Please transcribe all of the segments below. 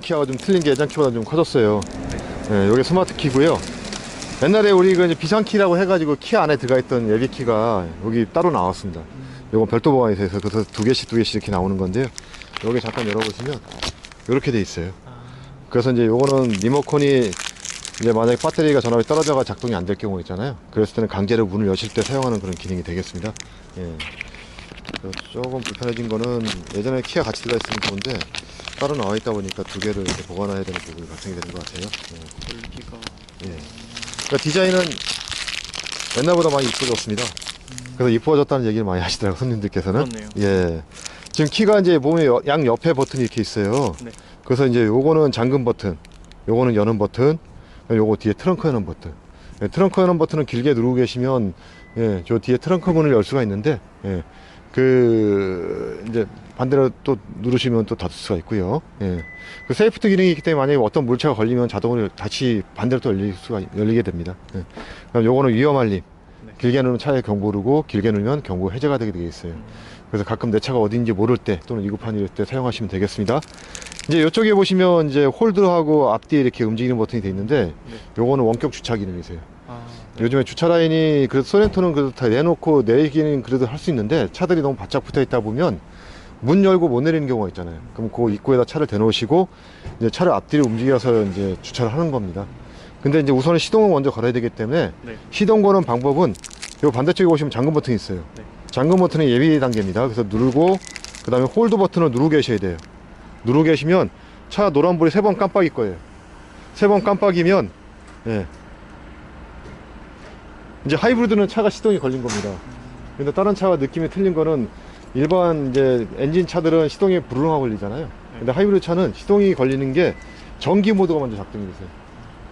키가 좀 틀린 게 예전 키보다 좀 커졌어요. 예, 요게 스마트 키고요. 옛날에 우리 그 이제 비상키라고 해가지고 키 안에 들어가 있던 예비 키가 여기 따로 나왔습니다. 요건 별도 보안이 돼서 그래서 두 개씩 이렇게 나오는 건데요. 여기 잠깐 열어보시면 이렇게 돼 있어요. 그래서 이제 요거는 리모컨이 이제 만약에 배터리가 전압이 떨어져가 작동이 안 될 경우 있잖아요. 그랬을 때는 강제로 문을 여실 때 사용하는 그런 기능이 되겠습니다. 예. 조금 불편해진 거는 예전에 키가 같이 들어가 있으면 좋은데 따로 나와 있다 보니까 두 개를 이렇게 보관해야 되는 부분이 발생이 되는 것 같아요. 예. 그러니까 디자인은 옛날보다 많이 이뻐졌습니다. 그래서 이뻐졌다는 얘기를 많이 하시더라고요, 손님들께서는. 그렇네요. 예. 지금 키가 이제 몸에 양 옆에 버튼이 이렇게 있어요. 네. 그래서 이제 요거는 잠금 버튼, 요거는 여는 버튼, 요거 뒤에 트렁크 여는 버튼. 예, 트렁크 여는 버튼은 길게 누르고 계시면 예, 저 뒤에 트렁크 문을 열 수가 있는데 예, 이제 반대로 또 누르시면 또 닫을 수가 있고요. 예. 그 세이프티 기능이 있기 때문에 만약에 어떤 물체가 걸리면 자동으로 다시 반대로 또 열리게 됩니다. 예. 그럼 요거는 위험 알림. 네. 길게 누르면 차에 경보 오르고 길게 누르면 경보 해제가 되게 되어 있어요. 그래서 가끔 내 차가 어딘지 모를 때 또는 위급한 일 때 사용하시면 되겠습니다. 이제 이쪽에 보시면 이제 홀드하고 앞뒤에 이렇게 움직이는 버튼이 되어 있는데 네. 요거는 원격 주차 기능이세요. 네. 요즘에 주차 라인이 그래도 소렌토는 그래도 다 내놓고 내리기는 그래도 할 수 있는데 차들이 너무 바짝 붙어 있다 보면 문 열고 못 내리는 경우가 있잖아요. 그럼 그 입구에다 차를 대놓으시고 이제 차를 앞뒤로 움직여서 이제 주차를 하는 겁니다. 근데 이제 우선은 시동을 먼저 걸어야 되기 때문에 네. 시동 거는 방법은 요 반대쪽에 보시면 잠금 버튼이 있어요. 네. 잠금 버튼은 예비 단계입니다. 그래서 누르고 그 다음에 홀드 버튼을 누르고 계셔야 돼요. 누르고 계시면 차 노란불이 3번 깜빡일 거예요. 3번 깜빡이면 예. 이제 하이브리드는 차가 시동이 걸린 겁니다. 근데 다른 차와 느낌이 틀린 거는 일반 이제 엔진 차들은 시동이 부르릉 걸리잖아요. 근데 하이브리드 차는 시동이 걸리는 게 전기 모드가 먼저 작동이 됐어요.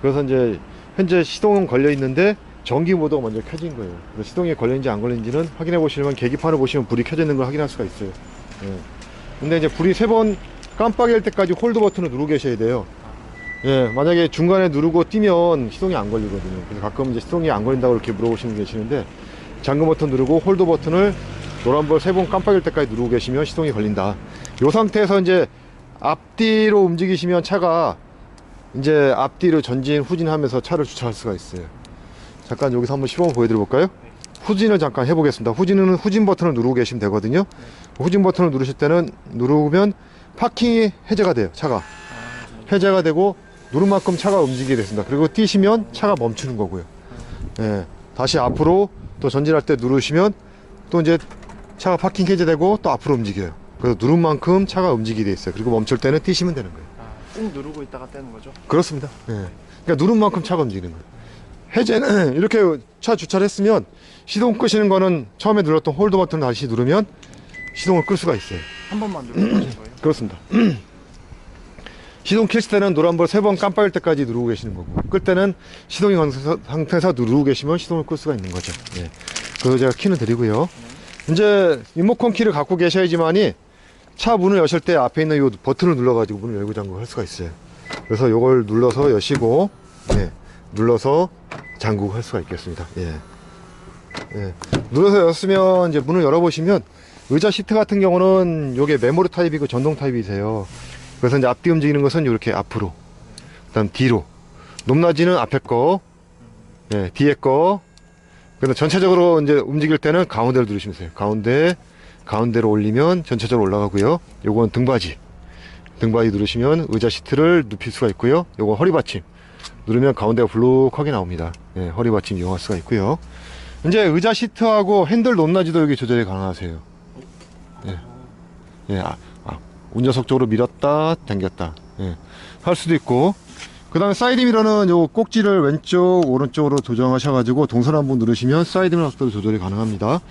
그래서 이제 현재 시동은 걸려 있는데 전기 모드가 먼저 켜진 거예요. 그래서 시동이 걸렸는지 안 걸렸는지는 확인해 보시면 계기판을 보시면 불이 켜져 있는 걸 확인할 수가 있어요. 예. 근데 이제 불이 3번 깜빡일 때까지 홀드 버튼을 누르고 계셔야 돼요. 예, 만약에 중간에 누르고 뛰면 시동이 안 걸리거든요. 그래서 가끔 이제 시동이 안 걸린다고 이렇게 물어보시는 분 계시는데 잠금 버튼 누르고 홀드 버튼을 노란불 3번 깜빡일 때까지 누르고 계시면 시동이 걸린다. 이 상태에서 이제 앞뒤로 움직이시면 차가 이제 앞뒤로 전진 후진하면서 차를 주차할 수가 있어요. 잠깐 여기서 한번 시범 보여드려 볼까요? 후진을 잠깐 해보겠습니다. 후진은 후진 버튼을 누르고 계시면 되거든요. 후진 버튼을 누르실 때는 누르면 파킹이 해제가 돼요. 차가 해제가 되고 누른 만큼 차가 움직이게 됐습니다. 그리고 뛰시면 차가 멈추는 거고요. 예, 다시 앞으로 또 전진할 때 누르시면 또 이제 차가 파킹 해제되고 또 앞으로 움직여요. 그래서 누른 만큼 차가 움직이게 돼 있어요. 그리고 멈출 때는 뛰시면 되는 거예요. 꾹 누르고 있다가 떼는 거죠? 그렇습니다. 예. 그러니까 누른 만큼 차가 움직이는 거예요. 해제는 이렇게 차 주차를 했으면 시동 끄시는 거는 처음에 눌렀던 홀드 버튼을 다시 누르면 시동을 끌 수가 있어요. 한 번만 누르는 거예요? 그렇습니다. 시동 켰을 때는 노란불 3번 깜빡일 때까지 누르고 계시는 거고 끌 때는 시동이 건 상태에서 누르고 계시면 시동을 끌 수가 있는 거죠. 예. 그래서 제가 키는 드리고요. 이제 리모컨 키를 갖고 계셔야지만이 차 문을 여실 때 앞에 있는 이 버튼을 눌러가지고 문을 열고 잠그고 할 수가 있어요. 그래서 이걸 눌러서 여시고 예. 눌러서 잠그고 할 수가 있겠습니다. 예. 예. 눌러서 열었으면 이제 문을 열어보시면 의자 시트 같은 경우는 요게 메모리 타입이고 전동 타입이세요. 그래서 이제 앞뒤 움직이는 것은 이렇게 앞으로, 그다음 뒤로, 높낮이는 앞에 거, 예, 뒤에 거. 그다음 전체적으로 이제 움직일 때는 가운데를 누르시면 돼요. 가운데로 올리면 전체적으로 올라가고요. 요건 등받이 누르시면 의자 시트를 눕힐 수가 있고요. 요건 허리 받침 누르면 가운데가 블록하게 나옵니다. 예, 허리 받침 이용할 수가 있고요. 이제 의자 시트하고 핸들 높낮이도 여기 조절이 가능하세요. 예, 예, 운전석 쪽으로 밀었다 당겼다 예, 할 수도 있고, 그 다음에 사이드 미러는 요 꼭지를 왼쪽 오른쪽으로 조정하셔가지고 동선 한번 누르시면 사이드 미러 속도도 조절이 가능합니다.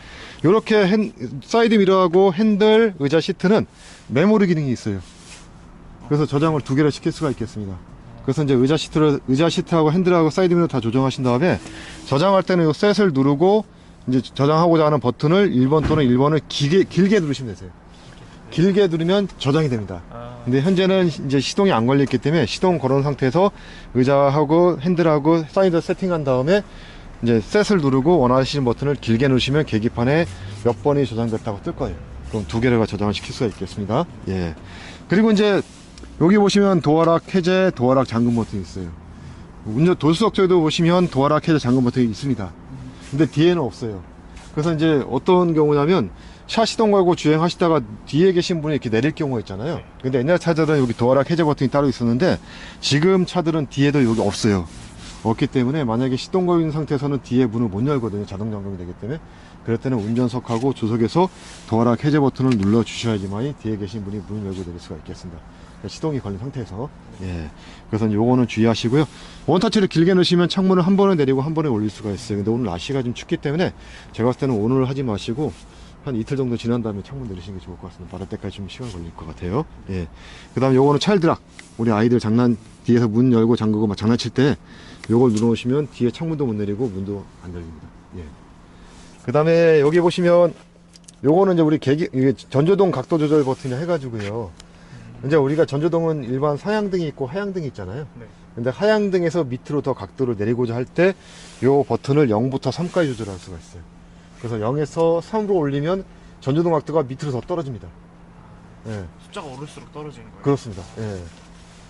요렇게 사이드 미러하고 핸들 의자 시트는 메모리 기능이 있어요. 그래서 저장을 2개를 시킬 수가 있겠습니다. 그래서 이제 의자 시트하고 핸들하고 사이드 미러 다 조정하신 다음에 저장할 때는 요 셋을 누르고 이제 저장하고자 하는 버튼을 1번 또는 1번을 길게 누르시면 되세요. 길게 누르면 저장이 됩니다. 근데 현재는 이제 시동이 안 걸렸기 때문에 시동 걸어놓은 상태에서 의자하고 핸들하고 사이드 세팅한 다음에 이제 셋을 누르고 원하시는 버튼을 길게 누르시면 계기판에 몇 번이 저장됐다고 뜰 거예요. 그럼 2개를 저장을 시킬 수가 있겠습니다. 예. 그리고 이제 여기 보시면 도어락 해제, 도어락 잠금 버튼이 있어요. 운전 도수석조에도 보시면 도어락 해제 잠금 버튼이 있습니다. 근데 뒤에는 없어요. 그래서 이제 어떤 경우냐면 차 시동 걸고 주행하시다가 뒤에 계신 분이 이렇게 내릴 경우가 있잖아요. 근데 옛날 차들은 여기 도어락 해제 버튼이 따로 있었는데 지금 차들은 뒤에도 여기 없어요. 없기 때문에 만약에 시동 걸린 상태에서는 뒤에 문을 못 열거든요. 자동 잠금이 되기 때문에. 그럴 때는 운전석하고 조석에서 도어락 해제 버튼을 눌러 주셔야지만 뒤에 계신 분이 문을 열고 내릴 수가 있겠습니다. 시동이 걸린 상태에서. 예. 그래서 요거는 주의하시고요. 원터치를 길게 넣으시면 창문을 한 번에 내리고 한 번에 올릴 수가 있어요. 근데 오늘 날씨가 좀 춥기 때문에 제가 봤을 때는 오늘 하지 마시고 한 이틀 정도 지난 다음에 창문 내리시는 게 좋을 것 같습니다. 받을 때까지 좀 시간 걸릴 것 같아요. 예. 그 다음에 요거는 차일드락. 우리 아이들 뒤에서 문 열고 잠그고 막 장난칠 때 요걸 눌러놓으시면 뒤에 창문도 못 내리고 문도 안 열립니다. 예. 그 다음에 여기 보시면 요거는 이제 우리 이게 전조등 각도 조절 버튼이 해가지고요. 이제 우리가 전조등은 일반 상향등이 있고 하향등이 있잖아요. 네. 근데 하향등에서 밑으로 더 각도를 내리고자 할 때 요 버튼을 0부터 3까지 조절할 수가 있어요. 그래서 0에서 3으로 올리면 전조등 각도가 밑으로 더 떨어집니다. 예. 숫자가 오를수록 떨어지는 거예요. 그렇습니다.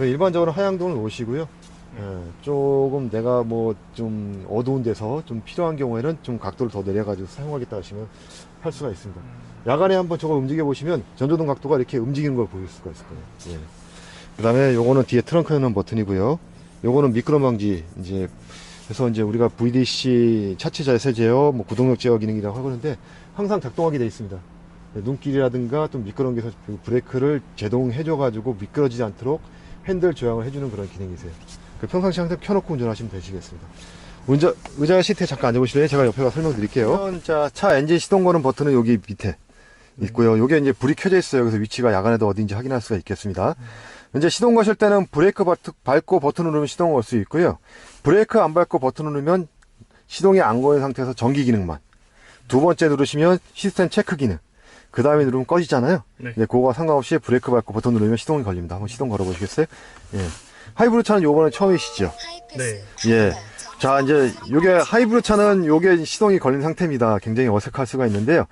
예. 일반적으로 하향등을 놓으시고요. 예. 조금 내가 뭐 좀 어두운 데서 좀 필요한 경우에는 좀 각도를 더 내려가지고 사용하겠다 하시면 할 수가 있습니다. 야간에 한번 저걸 움직여 보시면 전조등 각도가 이렇게 움직이는 걸 보일 수가 있을 거예요. 예. 그 다음에 요거는 뒤에 트렁크 여는 버튼이고요. 요거는 미끄럼 방지 이제 그래서 이제 우리가 VDC 차체 자세 제어, 뭐 구동력 제어 기능이라고 하는데 항상 작동하게 되어 있습니다. 눈길이라든가 좀 미끄러운 데서 브레이크를 제동해줘 가지고 미끄러지지 않도록 핸들 조향을 해주는 그런 기능이세요. 평상시 항상 켜놓고 운전하시면 되시겠습니다. 의자 시트에 잠깐 앉아보실래요? 제가 옆에 가서 설명드릴게요. 자, 차 엔진 시동 거는 버튼은 여기 밑에 있고요. 요게 이제 불이 켜져 있어요. 그래서 위치가 야간에도 어딘지 확인할 수가 있겠습니다. 이제 시동 거실 때는 브레이크 밟고 버튼 누르면 시동을 걸 수 있고요. 브레이크 안 밟고 버튼 누르면 시동이 안 걸린 상태에서 전기 기능만. 두 번째 누르시면 시스템 체크 기능. 그 다음에 누르면 꺼지잖아요. 네. 네, 그거와 상관없이 브레이크 밟고 버튼 누르면 시동이 걸립니다. 한번 시동 걸어보시겠어요? 예. 하이브리드 차는 요번에 처음이시죠? 네. 예. 자, 이제 요게 하이브리드 차는 요게 시동이 걸린 상태입니다. 굉장히 어색할 수가 있는데요.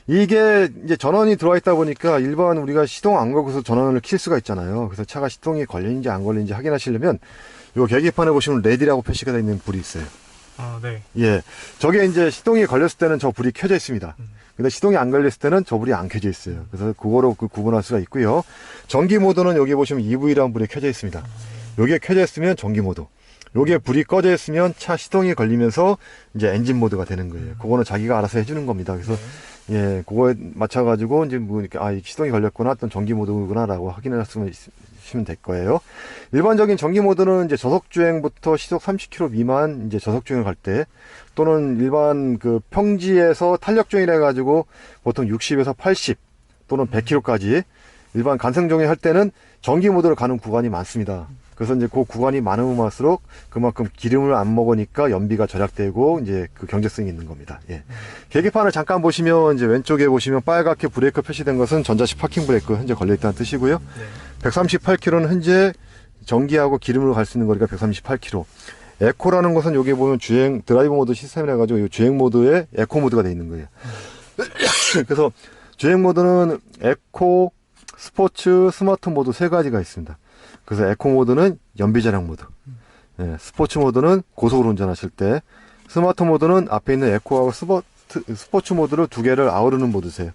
이게 이제 전원이 들어와 있다 보니까 일반 우리가 시동 안 걸고서 전원을 킬 수가 있잖아요. 그래서 차가 시동이 걸리는지 안 걸리는지 확인하시려면 요 계기판에 보시면 레디라고 표시가 되어 있는 불이 있어요. 아, 네. 예. 저게 이제 시동이 걸렸을 때는 저 불이 켜져 있습니다. 근데 시동이 안 걸렸을 때는 저 불이 안 켜져 있어요. 그래서 그거로 구분할 수가 있고요. 전기 모드는 여기 보시면 EV라는 불이 켜져 있습니다. 여기에 켜져 있으면 전기 모드. 요게 불이 꺼져 있으면 차 시동이 걸리면서 이제 엔진 모드가 되는 거예요. 그거는 자기가 알아서 해주는 겁니다. 그래서 예, 그거에 맞춰가지고 이제 뭐 이렇게 이 시동이 걸렸구나, 어떤 전기 모드구나라고 확인하시면 될 거예요. 일반적인 전기 모드는 이제 저속 주행부터 시속 30km 미만 이제 저속 주행을 갈 때 또는 일반 그 평지에서 탄력 주행을 해가지고 보통 60에서 80 또는 100km까지 일반 간성 주행 할 때는 전기 모드로 가는 구간이 많습니다. 그래서 이제 그 구간이 많으면 많을수록 그만큼 기름을 안 먹으니까 연비가 절약되고 이제 그 경제성이 있는 겁니다. 예. 계기판을 잠깐 보시면 이제 왼쪽에 보시면 빨갛게 브레이크 표시된 것은 전자식 파킹 브레이크 현재 걸려있다는 뜻이고요. 네. 138km는 현재 전기하고 기름으로 갈 수 있는 거리가 138km. 에코라는 것은 여기 보면 주행 드라이브 모드 시스템이라 가지고 이 주행 모드에 에코 모드가 되어 있는 거예요. 그래서 주행 모드는 에코, 스포츠, 스마트 모드 세 가지가 있습니다. 그래서 에코 모드는 연비 절약 모드, 예, 스포츠 모드는 고속으로 운전하실 때, 스마트 모드는 앞에 있는 에코하고 스포츠 모드를 두 개를 아우르는 모드세요.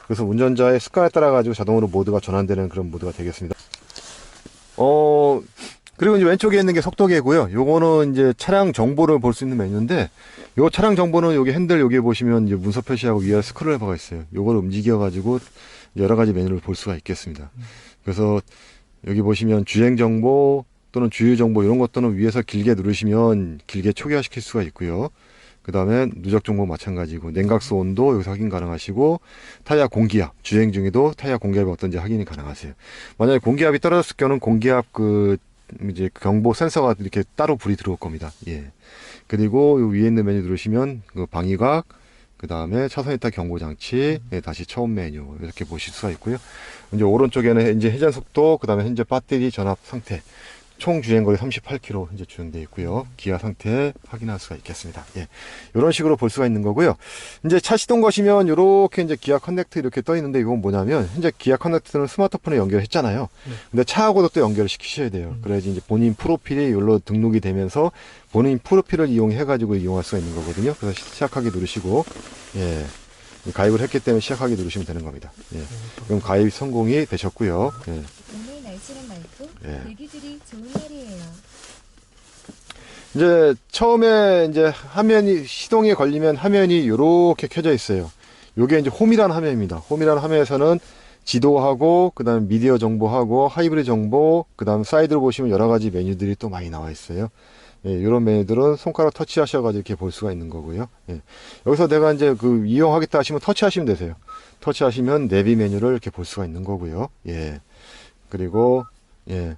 그래서 운전자의 습관에 따라 가지고 자동으로 모드가 전환되는 그런 모드가 되겠습니다. 그리고 이제 왼쪽에 있는 게 속도계고요. 요거는 이제 차량 정보를 볼 수 있는 메뉴인데, 요 차량 정보는 여기 핸들 여기 보시면 이제 문서 표시하고 위에 스크롤 레버가 있어요. 요걸 움직여 가지고 여러 가지 메뉴를 볼 수가 있겠습니다. 그래서 여기 보시면 주행 정보 또는 주유 정보 이런 것들은 위에서 길게 누르시면 길게 초기화시킬 수가 있고요. 그 다음에 누적 정보 마찬가지고 냉각수 온도 여기서 확인 가능하시고 타이어 공기압 주행 중에도 타이어 공기압이 어떤지 확인이 가능하세요. 만약에 공기압이 떨어졌을 경우는 공기압 이제 경보 센서가 이렇게 따로 불이 들어올 겁니다. 예. 그리고 요 위에 있는 메뉴 누르시면 그 방위각 그 다음에 차선 이탈 경보 장치, 네, 다시 처음 메뉴 이렇게 보실 수가 있고요. 이제 오른쪽에는 이제 회전 속도, 그 다음에 현재 배터리 전압 상태, 총 주행거리 38km 현재 주행되어 있고요. 기아 상태 확인할 수가 있겠습니다. 예. 이런 식으로 볼 수가 있는 거고요. 이제 차 시동 거시면 이렇게 이제 기아 커넥트 이렇게 떠 있는데 이건 뭐냐면 현재 기아 커넥트는 스마트폰에 연결했잖아요. 네. 근데 차하고도 또 연결을 시키셔야 돼요. 그래야지 이제 본인 프로필이 여기로 등록이 되면서 본인 프로필을 이용해 가지고 이용할 수가 있는 거거든요. 그래서 시작하기 누르시고 예. 가입을 했기 때문에 시작하기 누르시면 되는 겁니다. 예. 그럼 가입 성공이 되셨고요. 예. 오늘 날씨는 맑고 예. 대기질이 좋은 날이에요. 이제 처음에 이제 화면이 시동이 걸리면 화면이 이렇게 켜져 있어요. 요게 이제 홈이라는 화면입니다. 홈이라는 화면에서는 지도하고 그다음 미디어 정보하고 하이브리드 정보 그다음 사이드로 보시면 여러 가지 메뉴들이 또 많이 나와 있어요. 예, 이런 메뉴들은 손가락 터치하셔가지고 이렇게 볼 수가 있는 거고요. 예. 여기서 내가 이제 그 이용하겠다 하시면 터치하시면 되세요. 터치하시면 내비 메뉴를 이렇게 볼 수가 있는 거고요. 예. 그리고 예.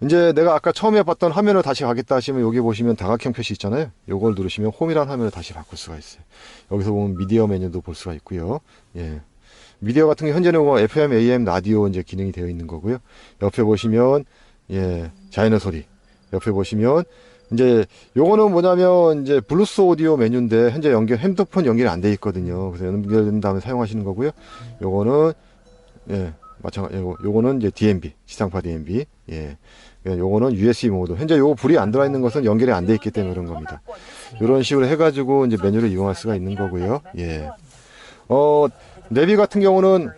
이제 내가 아까 처음에 봤던 화면을 다시 가겠다 하시면 여기 보시면 다각형 표시 있잖아요. 요걸 누르시면 홈이라는 화면을 다시 바꿀 수가 있어요. 여기서 보면 미디어 메뉴도 볼 수가 있고요. 예. 미디어 같은 게 현재는 뭐 FM, AM, 라디오 이제 기능이 되어 있는 거고요. 옆에 보시면 예, 자연의 소리. 옆에 보시면 이제 요거는 뭐냐면 이제 블루스 오디오 메뉴인데 현재 핸드폰 연결이 안 돼 있거든요. 그래서 연결된 다음에 사용하시는 거고요. 요거는 예, 마찬가지 요거는 이제 DMB, 지상파 DMB. 예. 요거는 USB 모드. 현재 요거 불이 안 들어있는 것은 연결이 안 돼 있기 때문에 그런 겁니다. 이런 식으로 해가지고 이제 메뉴를 이용할 수가 있는 거고요. 예. 내비 같은 경우는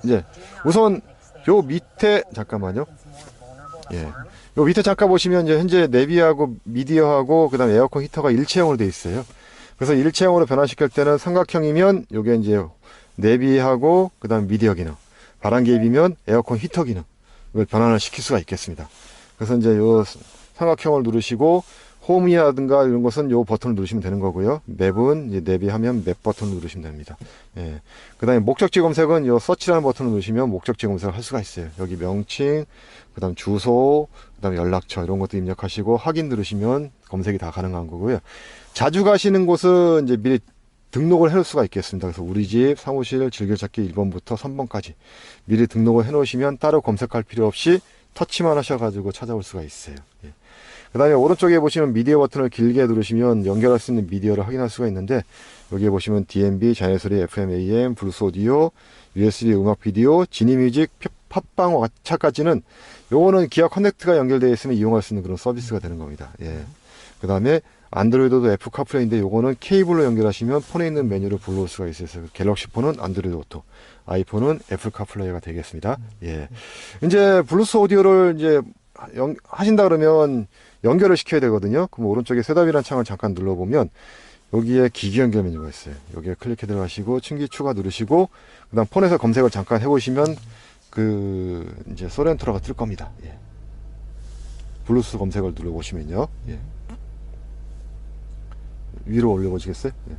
이제 우선 요 밑에 잠깐만요. 예. 요 밑에 잠깐 보시면 이제 현재 내비하고 미디어하고 그다음 에어컨 히터가 일체형으로 되어 있어요. 그래서 일체형으로 변환시킬 때는 삼각형이면 요게 이제 내비하고 그다음 미디어 기능, 바람개입이면 에어컨 히터 기능. 이걸 변환을 시킬 수가 있겠습니다. 그래서 이제 요 삼각형을 누르시고 홈이라든가 이런 것은 요 버튼을 누르시면 되는 거고요. 맵은 이제 내비하면 맵 버튼을 누르시면 됩니다. 예. 그다음에 목적지 검색은 요 서치라는 버튼을 누르시면 목적지 검색을 할 수가 있어요. 여기 명칭, 그다음 주소, 그다음 연락처 이런 것도 입력하시고 확인 누르시면 검색이 다 가능한 거고요. 자주 가시는 곳은 이제 미리 등록을 해놓을 수가 있겠습니다. 그래서 우리 집 사무실 즐겨찾기 1번부터 3번까지 미리 등록을 해놓으시면 따로 검색할 필요 없이 터치만 하셔가지고 찾아올 수가 있어요. 예. 그 다음에 오른쪽에 보시면 미디어 버튼을 길게 누르시면 연결할 수 있는 미디어를 확인할 수가 있는데 여기에 보시면 DMB, 자연소리, FM, AM, 블루스 오디오, USB 음악 비디오, 지니뮤직, 팟빵 차까지는 요거는 기아 커넥트가 연결되어 있으면 이용할 수 있는 그런 서비스가 되는 겁니다. 예. 그 다음에 안드로이드도 애플 카플레이인데 요거는 케이블로 연결하시면 폰에 있는 메뉴를 불러올 수가 있어요. 갤럭시 폰은 안드로이드 오토, 아이폰은 애플 카플레이가 되겠습니다. 예. 이제 블루스 오디오를 이제 하신다 그러면 연결을 시켜야 되거든요. 그럼 오른쪽에 셋업이라는 창을 잠깐 눌러보면 여기에 기기 연결 메뉴가 있어요. 여기에 클릭해 들어가시고 충기 추가 누르시고 그다음 폰에서 검색을 잠깐 해보시면 그 이제 소렌토라가 뜰 겁니다. 예. 블루스 검색을 눌러보시면요. 예. 위로 올려보시겠어요? 예.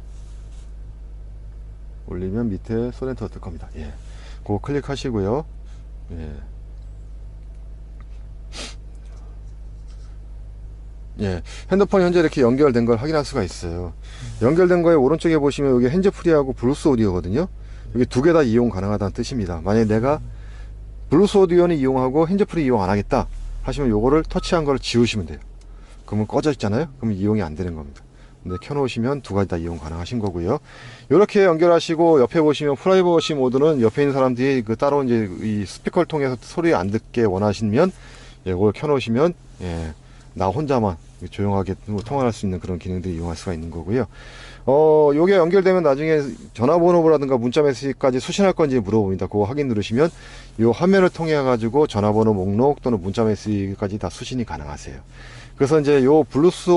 올리면 밑에 소렌토가 뜰 겁니다. 예. 그거 클릭하시고요. 예. 예. 핸드폰이 현재 이렇게 연결된 걸 확인할 수가 있어요. 연결된 거에 오른쪽에 보시면 여기 핸즈프리하고 블루스 오디오거든요. 여기 두 개 다 이용 가능하다는 뜻입니다. 만약에 내가 블루스 오디오는 이용하고 핸즈프리 이용 안 하겠다 하시면 요거를 터치한 걸 지우시면 돼요. 그러면 꺼져 있잖아요. 그러면 이용이 안 되는 겁니다. 근데 켜놓으시면 두 가지 다 이용 가능하신 거고요. 이렇게 연결하시고 옆에 보시면 프라이버시 모드는 옆에 있는 사람들이 그 따로 이제 이 스피커를 통해서 소리 안 듣게 원하시면 이걸 켜놓으시면 예, 나 혼자만 조용하게 통화할 수 있는 그런 기능들을 이용할 수가 있는 거고요. 요게 연결되면 나중에 전화번호라든가 문자 메시지까지 수신할 건지 물어봅니다. 그거 확인 누르시면 요 화면을 통해 가지고 전화번호 목록 또는 문자 메시지까지 다 수신이 가능하세요. 그래서 이제 요 블루스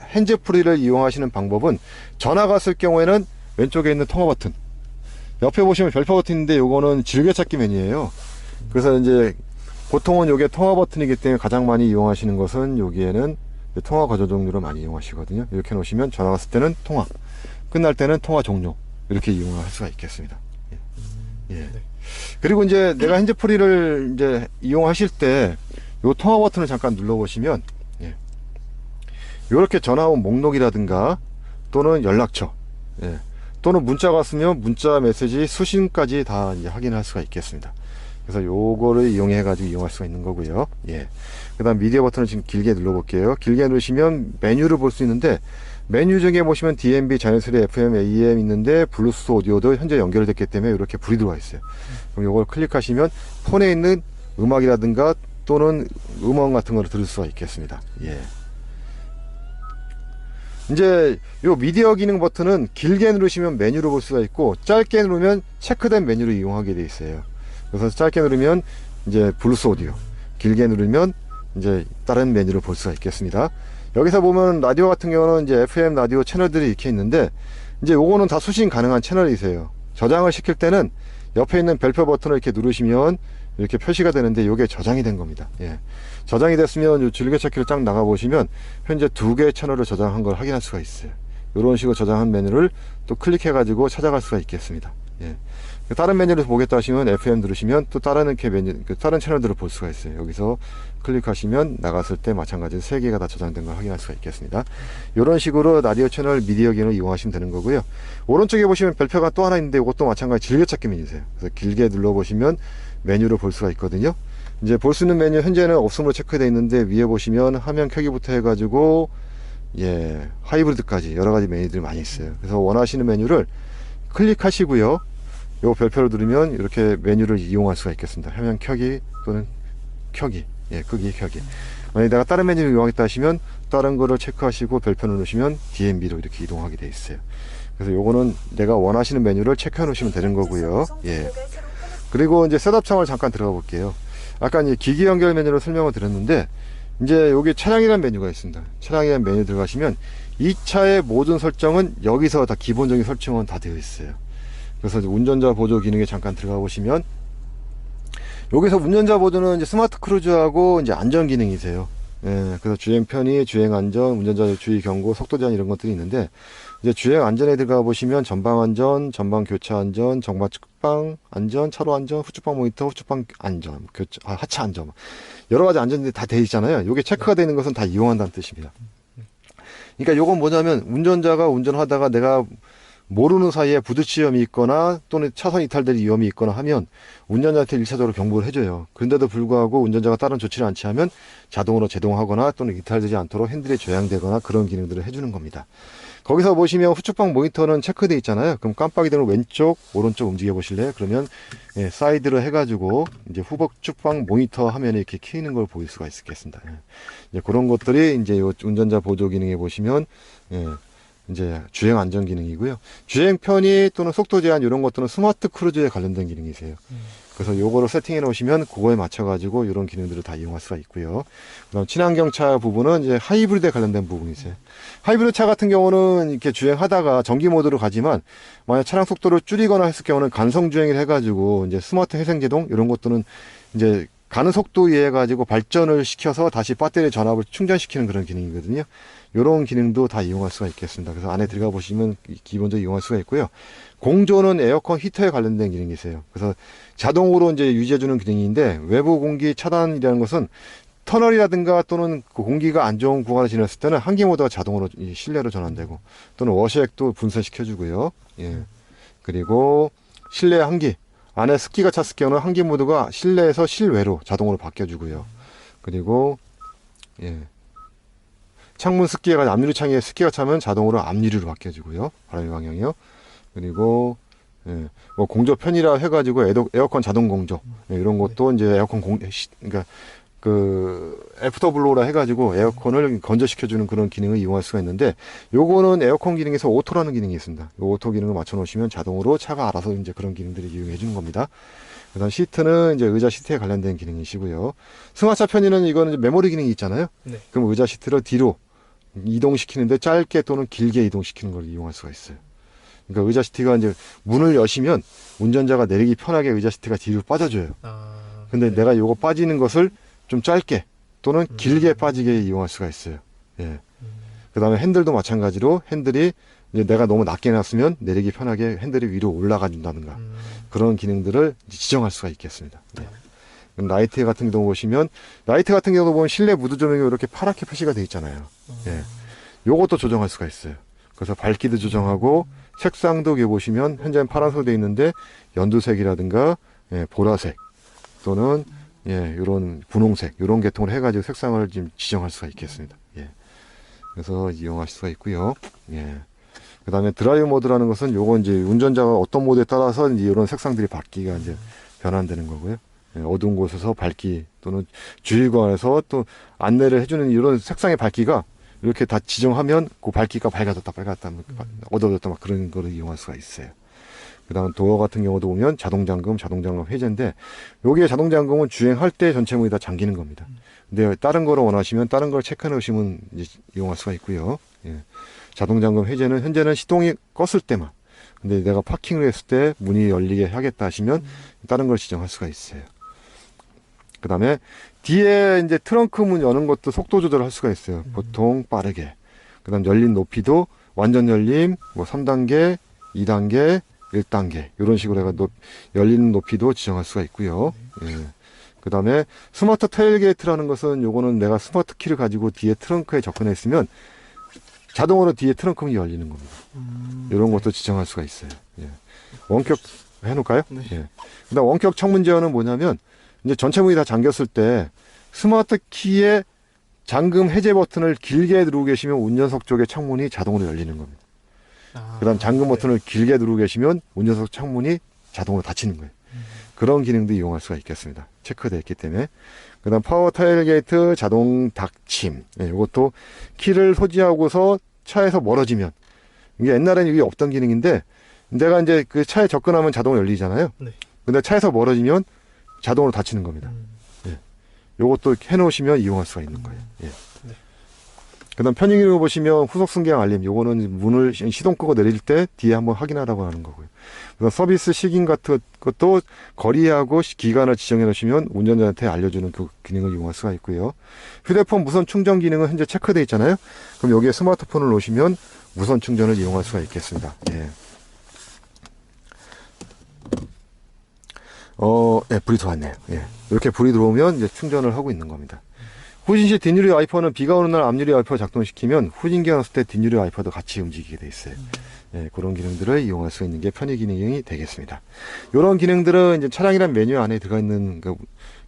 핸즈프리를 이용하시는 방법은 전화가 쓸 경우에는 왼쪽에 있는 통화 버튼, 옆에 보시면 별표 버튼인데 요거는 즐겨찾기 메뉴예요. 그래서 이제 보통은 요게 통화 버튼이기 때문에 가장 많이 이용하시는 것은 여기에는 통화 거절 종류로 많이 이용하시거든요. 이렇게 놓으시면 전화 왔을 때는 통화, 끝날 때는 통화 종료, 이렇게 이용을 할 수가 있겠습니다. 예. 예. 그리고 이제 내가 핸즈프리를 이제 이용하실 때 요 통화 버튼을 잠깐 눌러보시면 예. 이렇게 전화 온 목록이라든가 또는 연락처, 예. 또는 문자가 왔으면 문자 메시지 수신까지 다 이제 확인할 수가 있겠습니다. 그래서 요거를 이용해 가지고 이용할 수가 있는 거고요. 예. 그다음 미디어 버튼을 지금 길게 눌러 볼게요. 길게 누르시면 메뉴를 볼 수 있는데, 메뉴 중에 보시면 DMB, 자연스레 FM, AM 있는데 블루투스 오디오도 현재 연결됐기 때문에 이렇게 불이 들어와 있어요. 그럼 요걸 클릭하시면 폰에 있는 음악이라든가 또는 음원 같은 거를 들을 수가 있겠습니다. 예. 이제 요 미디어 기능 버튼은 길게 누르시면 메뉴를 볼 수가 있고, 짧게 누르면 체크된 메뉴를 이용하게 돼 있어요. 그래서 짧게 누르면 이제 블루투스 오디오, 길게 누르면 이제 다른 메뉴를 볼 수가 있겠습니다. 여기서 보면 라디오 같은 경우는 이제 FM 라디오 채널들이 이렇게 있는데, 이제 요거는 다 수신 가능한 채널이세요. 저장을 시킬 때는 옆에 있는 별표 버튼을 이렇게 누르시면 이렇게 표시가 되는데, 요게 저장이 된 겁니다. 예. 저장이 됐으면 요 즐겨찾기를 쫙 나가 보시면 현재 2개의 채널을 저장한 걸 확인할 수가 있어요. 이런 식으로 저장한 메뉴를 또 클릭해 가지고 찾아갈 수가 있겠습니다. 예. 다른 메뉴를 보겠다 하시면 FM 누르시면 또 다른 이렇게 메뉴, 다른 채널들을 볼 수가 있어요. 여기서 클릭하시면 나갔을 때 마찬가지로 3개가 다 저장된 걸 확인할 수가 있겠습니다. 이런 식으로 라디오 채널 미디어 기능을 이용하시면 되는 거고요. 오른쪽에 보시면 별표가 또 하나 있는데, 이것도 마찬가지 즐겨찾기 메뉴세요. 그래서 길게 눌러보시면 메뉴를 볼 수가 있거든요. 이제 볼 수 있는 메뉴 현재는 없음으로 체크되어 있는데, 위에 보시면 화면 켜기부터 해가지고 예, 하이브리드까지 여러 가지 메뉴들이 많이 있어요. 그래서 원하시는 메뉴를 클릭하시고요. 요 별표를 누르면 이렇게 메뉴를 이용할 수가 있겠습니다. 화면 켜기 또는 켜기, 예, 끄기, 켜기. 만약에 내가 다른 메뉴를 이용하겠다 하시면 다른 거를 체크하시고 별표 누르시면 DMB로 이렇게 이동하게 돼 있어요. 그래서 요거는 내가 원하시는 메뉴를 체크해 놓으시면 되는 거고요. 예. 그리고 이제 셋업 창을 잠깐 들어가 볼게요. 아까 이제 기기 연결 메뉴를 설명을 드렸는데, 이제 여기 차량이라는 메뉴가 있습니다. 차량이라는 메뉴 들어가시면 이 차의 모든 설정은 여기서 다 기본적인 설정은 다 되어 있어요. 그래서 운전자 보조 기능에 잠깐 들어가 보시면, 여기서 운전자 보조는 이제 스마트 크루즈하고 이제 안전 기능이세요. 예, 그래서 주행 편의, 주행 안전, 운전자 주의 경고, 속도 제한 이런 것들이 있는데, 이제 주행 안전에 들어가 보시면 전방 안전, 전방 교차 안전, 전방 측방 안전, 차로 안전, 후측방 모니터, 후측방 안전, 하차 안전, 여러 가지 안전들이 다 되어 있잖아요. 이게 체크가 되는 것은 다 이용한다는 뜻입니다. 그러니까 요건 뭐냐면, 운전자가 운전하다가 내가 모르는 사이에 부딪힐 위험이 있거나 또는 차선 이탈될 위험이 있거나 하면 운전자한테 1차적으로 경고를 해줘요. 그런데도 불구하고 운전자가 다른 조치를 않지 하면 자동으로 제동하거나 또는 이탈되지 않도록 핸들이 조향되거나 그런 기능들을 해주는 겁니다. 거기서 보시면 후측방 모니터는 체크되어 있잖아요. 그럼 깜빡이 등을 왼쪽, 오른쪽 움직여 보실래요? 그러면 예, 사이드로 해가지고 이제 후측방 모니터 화면에 이렇게 켜있는 걸 보일 수가 있겠습니다. 예. 이제 그런 것들이 이제 요 운전자 보조 기능에 보시면 예, 이제 주행 안전 기능이고요. 주행 편의 또는 속도 제한 이런 것들은 스마트 크루즈에 관련된 기능이세요. 그래서 요거를 세팅해 놓으시면 그거에 맞춰 가지고 이런 기능들을 다 이용할 수가 있고요. 그다음 친환경차 부분은 이제 하이브리드에 관련된 부분이세요. 하이브리드 차 같은 경우는 이렇게 주행하다가 전기 모드로 가지만, 만약 차량 속도를 줄이거나 했을 경우는 간성 주행을 해 가지고 이제 스마트 회생 제동 이런 것들은 이제 가는 속도에 의해 가지고 발전을 시켜서 다시 배터리 전압을 충전시키는 그런 기능이거든요. 이런 기능도 다 이용할 수가 있겠습니다. 그래서 안에 들어가 보시면 기본적으로 이용할 수가 있고요. 공조는 에어컨 히터에 관련된 기능이세요. 그래서 자동으로 이제 유지해주는 기능인데, 외부 공기 차단이라는 것은 터널이라든가 또는 그 공기가 안 좋은 구간을 지났을 때는 한기 모드가 자동으로 실내로 전환되고, 또는 워시액도 분산시켜주고요. 예. 그리고 실내 한기, 안에 습기가 찼을 경우는 한기 모드가 실내에서 실외로 자동으로 바뀌어주고요. 그리고 예. 창문 습기가, 앞유리 창에 습기가 차면 자동으로 앞유리로 바뀌어지고요. 바람의 방향이요. 그리고 예, 뭐 공조 편이라 해가지고 에어컨 자동 공조, 예, 이런 것도 이제 에어컨 그러니까 그 애프터블로우라 해가지고 에어컨을 건조시켜주는 그런 기능을 이용할 수가 있는데, 요거는 에어컨 기능에서 오토라는 기능이 있습니다. 요 오토 기능을 맞춰놓으시면 자동으로 차가 알아서 이제 그런 기능들을 이용해 주는 겁니다. 그다음 시트는 이제 의자 시트에 관련된 기능이시고요. 승하차 편의는 이거는 이제 메모리 기능이 있잖아요. 네. 그럼 의자 시트를 뒤로 이동시키는데 짧게 또는 길게 이동시키는 걸 이용할 수가 있어요. 그러니까 의자 시트가 이제 문을 여시면 운전자가 내리기 편하게 의자 시트가 뒤로 빠져줘요. 근데 네. 내가 요거 빠지는 것을 좀 짧게 또는 길게 빠지게 이용할 수가 있어요. 예. 그 다음에 핸들도 마찬가지로 핸들이 이제 내가 너무 낮게 놨으면 내리기 편하게 핸들이 위로 올라가 준다든가 그런 기능들을 지정할 수가 있겠습니다. 예. 라이트 같은 경우 보시면, 라이트 같은 경우 보면 실내 무드 조명이 이렇게 파랗게 표시가 되어 있잖아요. 예. 요것도 조정할 수가 있어요. 그래서 밝기도 조정하고, 색상도 여기 보시면 현재는 파란색으로 되어 있는데 연두색이라든가 예, 보라색, 또는 예, 이런 분홍색, 이런 계통을 해가지고 색상을 좀 지정할 수가 있겠습니다. 예. 그래서 이용하실 수가 있고요. 예. 그 다음에 드라이브 모드라는 것은 요거 이제 운전자가 어떤 모드에 따라서 이제 이런 색상들이 바뀌가 이제 변환되는 거고요. 예, 어두운 곳에서 밝기 또는 주의관에서 또 안내를 해주는 이런 색상의 밝기가 이렇게 다 지정하면 그 밝기가 밝아졌다, 어두워졌다 막 그런 거를 이용할 수가 있어요. 그 다음 도어 같은 경우도 보면 자동잠금 해제인데 여기에 자동잠금은 주행할 때 전체 문이 다 잠기는 겁니다. 근데 다른 거를 원하시면 다른 걸 체크해 놓으시면 이제 이용할 수가 있고요. 예. 자동잠금 해제는 현재는 시동이 껐을 때만. 근데 내가 파킹을 했을 때 문이 열리게 하겠다 하시면 다른 걸 지정할 수가 있어요. 그 다음에 뒤에 이제 트렁크 문 여는 것도 속도 조절할 수가 있어요. 보통 빠르게. 그 다음 열린 높이도 완전 열림, 뭐 3단계, 2단계, 1단계. 이런 식으로 해가 열리는 높이도 지정할 수가 있고요. 예. 그 다음에 스마트 테일게이트라는 것은 요거는 내가 스마트 키를 가지고 뒤에 트렁크에 접근했으면 자동으로 뒤에 트렁크 문이 열리는 겁니다. 이런 것도 지정할 수가 있어요. 예. 원격 해놓을까요? 네. 예. 그 다음 원격 창문 제어는 뭐냐면 이제 전체 문이 다 잠겼을 때 스마트 키의 잠금 해제 버튼을 길게 누르고 계시면 운전석 쪽의 창문이 자동으로 열리는 겁니다. 그 다음 잠금 버튼을 길게 누르고 계시면 운전석 창문이 자동으로 닫히는 거예요. 그런 기능도 이용할 수가 있겠습니다. 체크되어 있기 때문에. 그 다음 파워 테일게이트 자동 닫힘. 예, 이것도 키를 소지하고서 차에서 멀어지면 이게 옛날에는 이게 없던 기능인데 내가 이제 그 차에 접근하면 자동으로 열리잖아요. 네. 근데 차에서 멀어지면 자동으로 닫히는 겁니다. 예. 요것도 해놓으시면 이용할 수가 있는 거예요. 예. 네. 그 다음 편의기능을 보시면 후속 승객 알림. 요거는 문을 시동 끄고 내릴 때 뒤에 한번 확인하라고 하는 거고요. 그다음 서비스 시긴 같은 것도 거리하고 기간을 지정해 놓으시면 운전자한테 알려주는 그 기능을 이용할 수가 있고요. 휴대폰 무선 충전 기능은 현재 체크되어 있잖아요. 그럼 여기에 스마트폰을 놓으시면 무선 충전을 이용할 수가 있겠습니다. 예. 예, 불이 들어왔네요. 예. 이렇게 불이 들어오면 이제 충전을 하고 있는 겁니다. 후진시 뒷유리 와이퍼는 비가 오는 날 앞유리 와이퍼 작동시키면 후진기가 났을 때 뒷유리 와이퍼도 같이 움직이게 돼 있어요. 예, 그런 기능들을 이용할 수 있는 게 편의 기능이 되겠습니다. 이런 기능들은 이제 차량이란 메뉴 안에 들어가 있는 그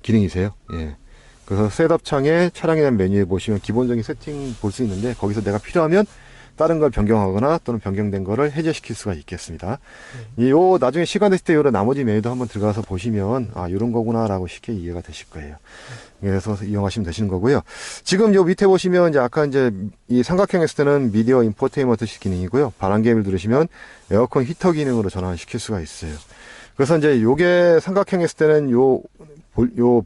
기능이세요. 예. 그래서 셋업 창에 차량이란 메뉴에 보시면 기본적인 세팅 볼 수 있는데 거기서 내가 필요하면 다른 걸 변경하거나 또는 변경된 거를 해제시킬 수가 있겠습니다. 요 나중에 시간 되실 때 요런 나머지 메뉴도 한번 들어가서 보시면 아 요런 거구나라고 쉽게 이해가 되실 거예요. 그래서 이용하시면 되시는 거고요. 지금 요 밑에 보시면 이제 아까 이제 이 삼각형 했을 때는 미디어 인포테인먼트 기능이고요. 바람개입을 누르시면 에어컨 히터 기능으로 전환시킬 수가 있어요. 그래서 이제 요게 삼각형 했을 때는 요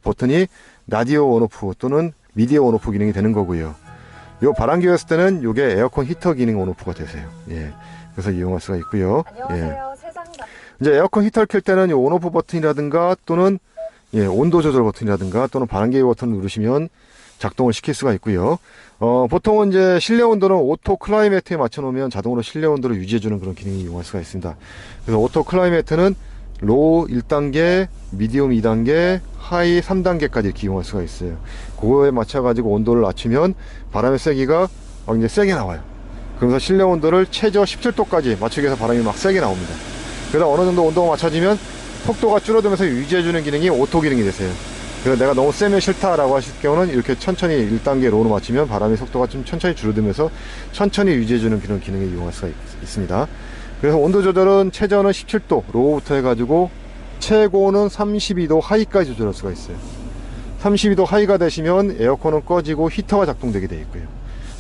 버튼이 라디오 온오프 또는 미디어 온오프 기능이 되는 거고요. 요 바람개였을 때는 요게 에어컨 히터 기능 온오프가 되세요. 예. 그래서 이용할 수가 있고요. 안녕하세요. 세상다. 이제 에어컨 히터를 켤 때는 요 온오프 버튼이라든가 또는 예, 온도 조절 버튼이라든가 또는 바람개입 버튼을 누르시면 작동을 시킬 수가 있고요. 보통은 이제 실내 온도는 오토 클라이매트에 맞춰 놓으면 자동으로 실내 온도를 유지해 주는 그런 기능이 이용할 수가 있습니다. 그래서 오토 클라이매트는 로우 1단계, 미디움 2단계, 하이 3단계까지 이렇게 이용할 수가 있어요. 그거에 맞춰 가지고 온도를 낮추면 바람의 세기가 이제 세게 나와요. 그러면서 실내 온도를 최저 17도까지 맞추기 위해서 바람이 막 세게 나옵니다. 그래서 어느 정도 온도가 맞춰지면 속도가 줄어들면서 유지해주는 기능이 오토 기능이 되세요. 그래서 내가 너무 세면 싫다라고 하실 경우는 이렇게 천천히 1단계 로우로 맞추면 바람의 속도가 좀 천천히 줄어들면서 천천히 유지해주는 그런 기능을 이용할 수가 있습니다. 그래서 온도 조절은 최저는 17도 로우부터 해가지고 최고는 32도 하이까지 조절할 수가 있어요. 32도 하이가 되시면 에어컨은 꺼지고 히터가 작동되게 되어 있고요.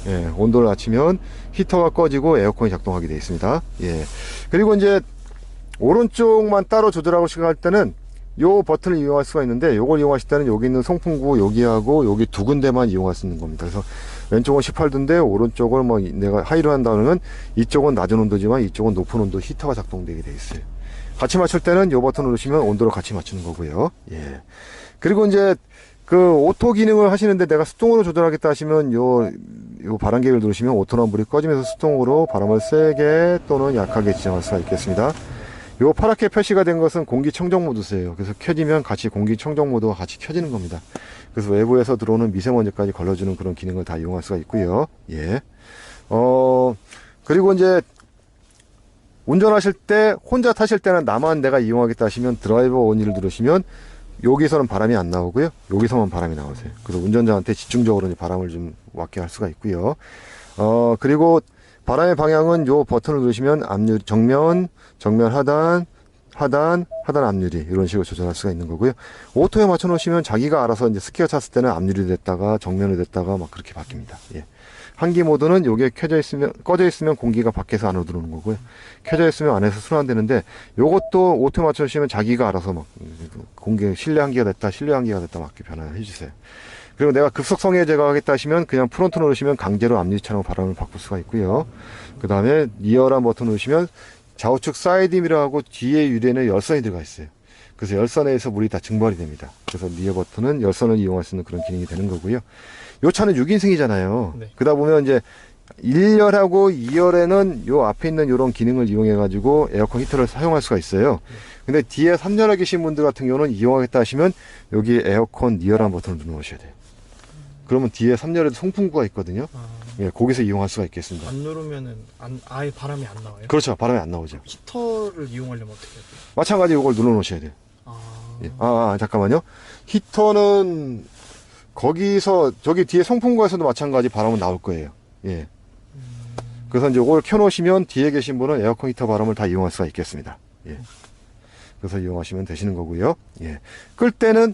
예, 온도를 낮추면 히터가 꺼지고 에어컨이 작동하게 되어 있습니다. 예. 그리고 이제 오른쪽만 따로 조절하고 싶을 때는 요 버튼을 이용할 수가 있는데 요걸 이용하실 때는 여기 있는 송풍구 여기하고 여기 두 군데만 이용할 수 있는 겁니다. 그래서 왼쪽은 18도인데 오른쪽을 뭐 내가 하이로 한다면 이쪽은 낮은 온도지만 이쪽은 높은 온도 히터가 작동되게 되어 있어요. 같이 맞출 때는 요 버튼을 누르시면 온도를 같이 맞추는 거고요. 예. 그리고 이제 그 오토 기능을 하시는데 내가 수동으로 조절하겠다 하시면 요 바람개입을 누르시면 오토나 불이 꺼지면서 수동으로 바람을 세게 또는 약하게 지정할 수가 있겠습니다. 요 파랗게 표시가 된 것은 공기청정 모드세요. 그래서 켜지면 같이 공기청정 모드와 같이 켜지는 겁니다. 그래서 외부에서 들어오는 미세먼지까지 걸러주는 그런 기능을 다 이용할 수가 있고요. 예. 그리고 이제 운전하실 때 혼자 타실 때는 나만 내가 이용하겠다 하시면 드라이버 온리를 누르시면 여기서는 바람이 안 나오고요. 여기서만 바람이 나오세요. 그래서 운전자한테 집중적으로 이제 바람을 좀 왔게 할 수가 있고요. 그리고 바람의 방향은 요 버튼을 누르시면 앞유리, 정면 하단, 하단 앞유리 이런 식으로 조절할 수가 있는 거고요. 오토에 맞춰 놓으시면 자기가 알아서 이제 스키가 찼을 때는 앞유리 됐다가 정면이 됐다가 막 그렇게 바뀝니다. 예. 한기 모드는 요게 꺼져 있으면 공기가 밖에서 안으로 들어오는 거고요. 켜져 있으면 안에서 순환되는데 요것도 오토에 맞춰 주시면 자기가 알아서 막 공기 실내 한기가 됐다, 실내 한기가 됐다 막 이렇게 변화를 해 주세요. 그리고 내가 급속성에 제거하겠다 하시면 그냥 프론트 누르시면 강제로 앞유리창으로 바람을 바꿀 수가 있고요. 그 다음에 리어란 버튼 누르시면 좌우측 사이드 미러하고 뒤에 유리에는 열선이 들어가 있어요. 그래서 열선에 의해서 물이 다 증발이 됩니다. 그래서 리어 버튼은 열선을 이용할 수 있는 그런 기능이 되는 거고요. 요 차는 6인승이잖아요. 네. 그러다 보면 이제 1열하고 2열에는 요 앞에 있는 요런 기능을 이용해 가지고 에어컨 히터를 사용할 수가 있어요. 근데 뒤에 3열에 계신 분들 같은 경우는 이용하겠다 하시면 여기 에어컨 리어란 버튼을 눌러주셔야 돼요. 그러면 뒤에 3열에도 송풍구가 있거든요. 예, 거기서 이용할 수가 있겠습니다. 안 누르면은 아예 바람이 안 나와요? 그렇죠. 바람이 안 나오죠. 히터를 이용하려면 어떻게 해야 돼요? 마찬가지 이걸 눌러 놓으셔야 돼요. 예. 잠깐만요. 히터는 거기서 저기 뒤에 송풍구에서도 마찬가지 바람은 나올 거예요. 예. 그래서 이제 이걸 켜 놓으시면 뒤에 계신 분은 에어컨 히터 바람을 다 이용할 수가 있겠습니다. 예. 그래서 이용하시면 되시는 거고요. 예. 끌 때는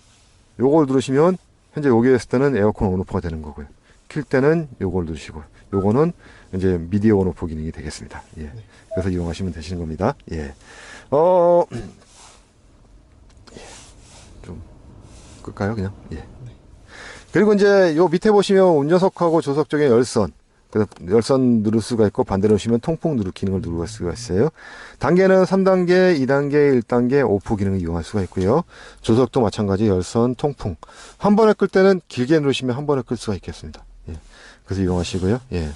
요걸 누르시면 현재 여기에 있을 때는 에어컨 온오프가 되는 거고요. 킬 때는 요걸 누르시고 요거는 이제 미디어 온오프 기능이 되겠습니다. 예. 그래서 이용하시면 되시는 겁니다. 예. 좀 끌까요, 그냥? 예. 그리고 이제 요 밑에 보시면 운전석하고 조석 쪽에 열선. 그래서 열선 누를 수가 있고 반대로 오시면 통풍 누르 기능을 누를 수가 있어요. 단계는 3단계, 2단계, 1단계 오프 기능을 이용할 수가 있고요. 조석도 마찬가지 열선, 통풍. 한 번에 끌 때는 길게 누르시면 한 번에 끌 수가 있겠습니다. 예. 그래서 이용하시고요. 예.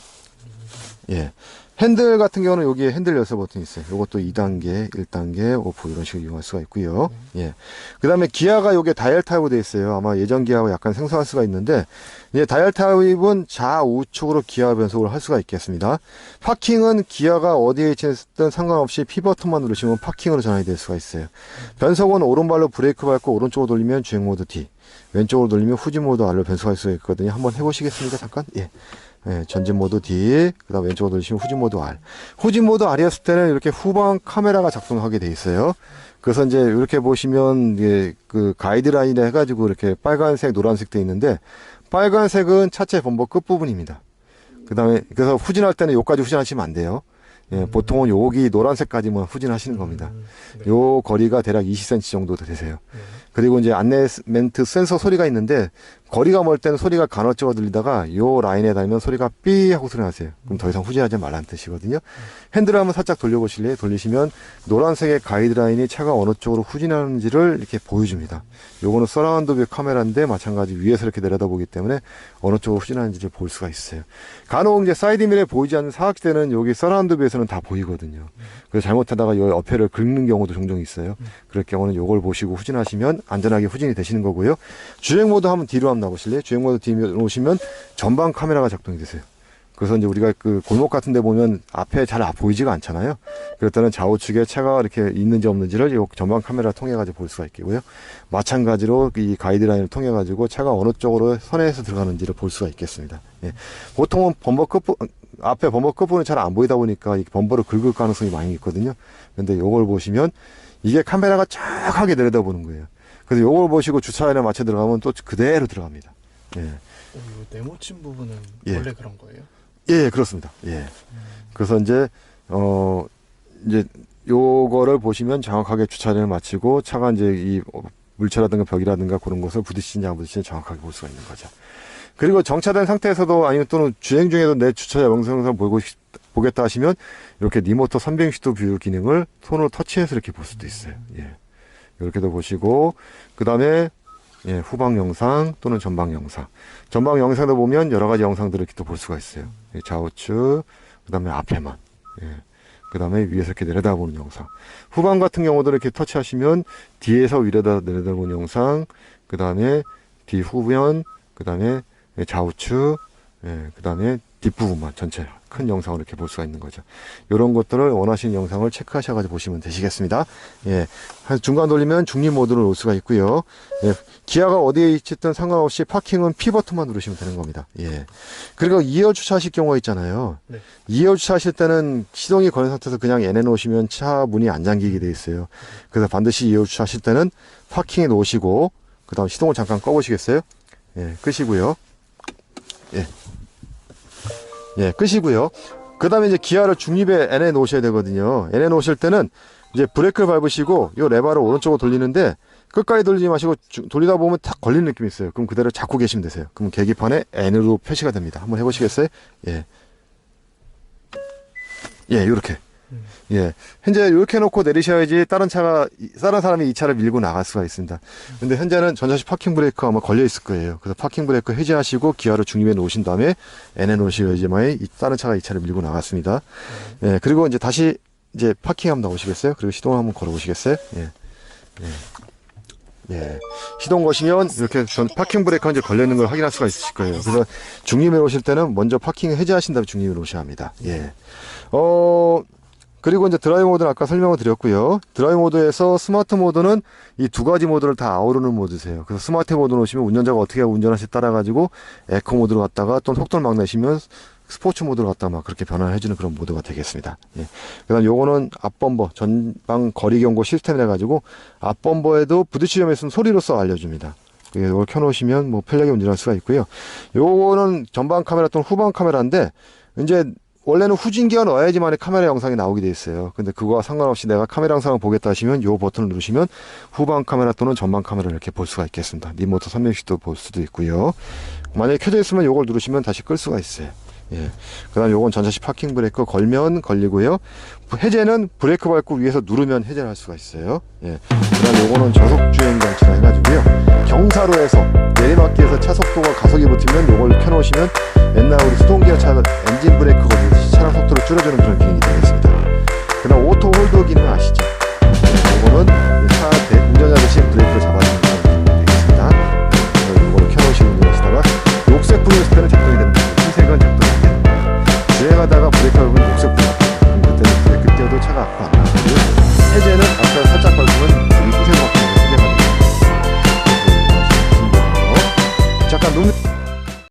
예. 핸들 같은 경우는 여기에 핸들 열쇠 버튼이 있어요. 이것도 2단계, 1단계, 오프 이런 식으로 이용할 수가 있고요. 예. 그 다음에 기아가 요게 다이얼 타입으로 되어 있어요. 아마 예전 기아하고 약간 생소할 수가 있는데, 이제 다이얼 타입은 좌우측으로 기아 변속을 할 수가 있겠습니다. 파킹은 기아가 어디에 위치했든 상관없이 P 버튼만 누르시면 파킹으로 전환이 될 수가 있어요. 변속은 오른발로 브레이크 밟고 오른쪽으로 돌리면 주행 모드 D, 왼쪽으로 돌리면 후진 모드 R로 변속할 수가 있거든요. 한번 해보시겠습니까? 잠깐? 예. 예, 전진 모드 D, 그 다음 왼쪽으로 돌리시면 후진 모드 R. 후진 모드 R이었을 때는 이렇게 후방 카메라가 작동하게 돼 있어요. 그래서 이제 이렇게 보시면, 이게 그 가이드라인에 해가지고 이렇게 빨간색, 노란색 돼 있는데, 빨간색은 차체 범버 끝부분입니다. 그 다음에, 그래서 후진할 때는 여기까지 후진하시면 안 돼요. 예, 보통은 여기 노란색까지만 후진하시는 겁니다. 네. 요 거리가 대략 20cm 정도 되세요. 네. 그리고 이제 안내멘트 센서 소리가 있는데 거리가 멀 때는 소리가 간헐적으로 들리다가 요 라인에 닿으면 소리가 삐 하고 소리 나세요. 그럼 더 이상 후진하지 말라는 뜻이거든요. 핸들을 한번 살짝 돌려보실래요? 돌리시면 노란색의 가이드라인이 차가 어느 쪽으로 후진하는지를 이렇게 보여줍니다. 요거는 서라운드 뷰 카메라인데 마찬가지 위에서 이렇게 내려다보기 때문에 어느 쪽으로 후진하는지를 볼 수가 있어요. 간혹 이제 사이드 미러에 보이지 않는 사각지대는 여기 서라운드 뷰에서는 다 보이거든요. 그래서 잘못하다가 요 옆에를 긁는 경우도 종종 있어요. 그럴 경우는 요걸 보시고 후진하시면 안전하게 후진이 되시는 거고요. 주행 모드 한번 뒤로 한번 나보실래요? 주행 모드 뒤로 오시면 전방 카메라가 작동이 되세요. 그래서 이제 우리가 그 골목 같은 데 보면 앞에 잘 보이지가 않잖아요. 그럴 때는 좌우측에 차가 이렇게 있는지 없는지를 이 전방 카메라를 통해 가지고 볼 수가 있고요. 마찬가지로 이 가이드라인을 통해 가지고 차가 어느 쪽으로 선회해서 들어가는지를 볼 수가 있겠습니다. 예. 보통은 앞에 범버 끝부분이 잘 안 보이다 보니까 이 범버를 긁을 가능성이 많이 있거든요. 근데 요걸 보시면 이게 카메라가 쫙하게 내려다보는 거예요. 그래서 요걸 보시고 주차라인에 맞춰 들어가면 또 그대로 들어갑니다. 예. 이 네모친 부분은 예. 원래 그런 거예요? 예, 그렇습니다. 예. 그래서 이제 요거를 보시면 정확하게 주차를 마치고 차가 이제 이 물체라든가 벽이라든가 그런 것을 부딪히냐 안 부딪히냐 정확하게 볼 수가 있는 거죠. 그리고 정차된 상태에서도 아니면 또는 주행 중에도 내 주차 영상을 보겠다 하시면 이렇게 리모터 360도 뷰 기능을 손으로 터치해서 이렇게 볼 수도 있어요. 예. 이렇게도 보시고, 그 다음에 예, 후방 영상 또는 전방 영상. 전방 영상도 보면 여러 가지 영상들을 이렇게 또 볼 수가 있어요. 예, 좌우측, 그 다음에 앞에만. 예. 그 다음에 위에서 이렇게 내려다보는 영상. 후방 같은 경우도 이렇게 터치하시면 뒤에서 위에다 내려다보는 영상, 그 다음에 뒤후면, 그 다음에 좌우측, 예, 그 다음에 뒷부분만 전체 큰 영상을 이렇게 볼 수가 있는 거죠. 이런 것들을 원하시는 영상을 체크하셔가지고 보시면 되시겠습니다. 예, 한 중간 돌리면 중립 모드로 올 수가 있고요. 예, 기아가 어디에 있든 상관없이 파킹은 P 버튼만 누르시면 되는 겁니다. 예. 그리고 2열 주차하실 경우가 있잖아요. 네. 2열 주차하실 때는 시동이 걸린 상태에서 그냥 내놓으시면 차 문이 안 잠기게 돼 있어요. 그래서 반드시 2열 주차하실 때는 파킹에 놓으시고 그 다음 시동을 잠깐 꺼보시겠어요? 예, 끄시고요. 예. 예, 끄시고요. 그 다음에 이제 기아를 중립에 N에 놓으셔야 되거든요. N에 놓으실 때는 이제 브레이크를 밟으시고 이 레버를 오른쪽으로 돌리는데 끝까지 돌리지 마시고 돌리다 보면 탁 걸리는 느낌이 있어요. 그럼 그대로 잡고 계시면 되세요. 그럼 계기판에 N으로 표시가 됩니다. 한번 해보시겠어요? 예. 예, 요렇게. 예. 현재 이렇게 놓고 내리셔야지 다른 사람이 이 차를 밀고 나갈 수가 있습니다. 근데 현재는 전자식 파킹 브레이크가 아마 걸려 있을 거예요. 그래서 파킹 브레이크 해제하시고 기아를 중립에 놓으신 다음에 N에 놓으셔야지만 다른 차가 이 차를 밀고 나갔습니다. 예. 그리고 이제 다시 이제 파킹 한번 나오시겠어요? 그리고 시동을 한번 걸어 보시겠어요? 예. 예. 예. 시동 거시면 이렇게 파킹 브레이크가 이제 걸려 있는 걸 확인할 수가 있으실 거예요. 그래서 중립에 오실 때는 먼저 파킹을 해제하신 다음에 중립에 오셔야 합니다. 예. 그리고 이제 드라이브 모드는 아까 설명을 드렸고요. 드라이브 모드에서 스마트 모드는 이 두 가지 모드를 다 아우르는 모드세요. 그래서 스마트 모드 놓으시면 운전자가 어떻게 운전하실지 따라가지고 에코 모드로 갔다가 또 속도를 막 내시면 스포츠 모드로 갔다가 막 그렇게 변화를 해주는 그런 모드가 되겠습니다. 예. 그 다음 요거는 앞범버, 전방 거리 경고 시스템을 해가지고 앞범버에도 부딪히점에 있으면 소리로써 알려줍니다. 이걸 켜놓으시면 뭐 편하게 운전할 수가 있고요. 요거는 전방 카메라 또는 후방 카메라인데 이제 원래는 후진기어 넣어야지만 카메라 영상이 나오게 돼 있어요. 근데 그거와 상관없이 내가 카메라 영상을 보겠다 하시면 요 버튼을 누르시면 후방 카메라 또는 전방 카메라를 이렇게 볼 수가 있겠습니다. 리모트 선명식도 볼 수도 있고요. 만약에 켜져 있으면 요걸 누르시면 다시 끌 수가 있어요. 예. 그 다음 요건 전자식 파킹 브레이크 걸면 걸리고요. 해제는 브레이크 밟고 위에서 누르면 해제를 할 수가 있어요. 예. 그 다음 요거는 저속주행 장치라 해가지고요. 경사로에서 내리막길에서 차 속도가 가속이 붙으면 요걸 켜놓으시면 옛날 우리 수동기어 차 엔진 브레이크 걸리듯이 차량 속도를 줄여주는 그런 기능이 되겠습니다. 그 다음 오토 홀드 기능 아시죠? 요거는 차 운전자 대신 브레이크를 잡아주는 그런 기능이 되겠습니다. 그래서 요거를 켜놓으시고 운전하시다가 녹색 불이 있을 때는 작동이 되는 거고 흰색은 작동이 안 되는 거예요. 주행하다가 브레이크 밟으면 녹색 불이 그럼 그때는 브레이크 떼어도 차가 앞으로 안 나가고요. 해제는 아까 살짝 밟으면 흰색으로 바뀌는 게 해제가 됩니다. 잠깐 눈